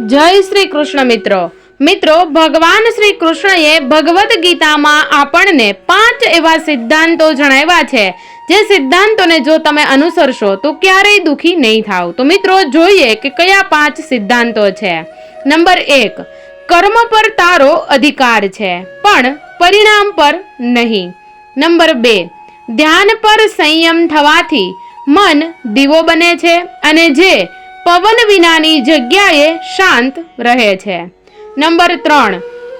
जय श्री कृष्ण मित्रों भगवान श्री कृष्णए भगवद गीता में आपने 5 एवा सिद्धांतों जणाव्या छे जे सिद्धांतोने जो तमे अनुसरशो तो क्यारेय दुखी नहीं थाओ। तो मित्रों जोईए कि कया 5 सिद्धांतों छे। नंबर 1, कर्म पर तारो अधिकार छे पण परिणाम पर नहीं। नंबर 2, ध्यान पर संयम थवाथी मन दीवो बने छे अने जे पवन विनानी जग्याए शांत रहे छे। नंबर 3,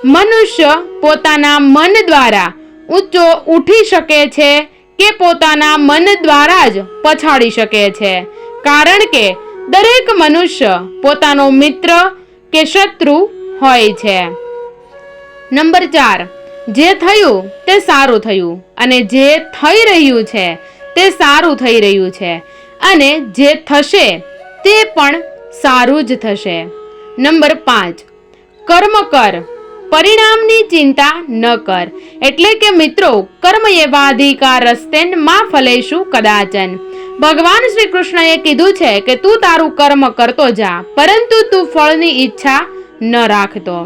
मनुष्य पोताना मन द्वारा ऊंचो उठी शके छे के पोताना मन द्वारा ज पछाड़ी शके छे, कारण के दरेक मनुष्य पोतानो मित्र के शत्रु होय छे। नंबर 4, जे थयुं ते सारुं थयुं अने जे थई रह्युं छे ते सारुं थई रह्युं छे अने जे थशे ते पण सारू ज थशे। नंबर 5, कर्म कर परिणामनी चिंता न कर। एटले के मित्रों कर्म एवा अधिकार रस्ते मां फलेशु कदाचन। भगवान श्री कृष्णए कीधुं छे के तू तारू कर्म करतो जा परंतु तू फळनी इच्छा न राखतो।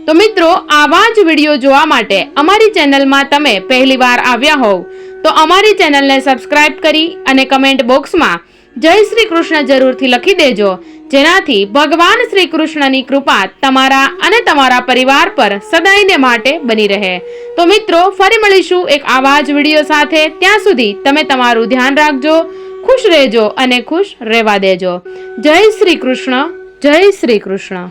तो मित्रों आवा ज विडियो जोवा माटे अमारी चेनल में तमे पहली बार आव्या होव तो अमारी चेनल ने सब्सक्राइब करी अने कमेंट बॉक्स में जय श्री कृष्ण जरूरथी लखी देजो, जेनाथी भगवान श्री कृष्णनी कृपा तमारा अने तमारा परिवार पर सदायने माटे बनी रहे। तो मित्रों फरी मळीशुं एक आवा ज विडियो साथे। त्यां सुधी तमे तमारुं ध्यान राखजो, खुश रहेजो अने खुश रहेवा देजो। जय श्री कृष्ण, जय श्री कृष्ण।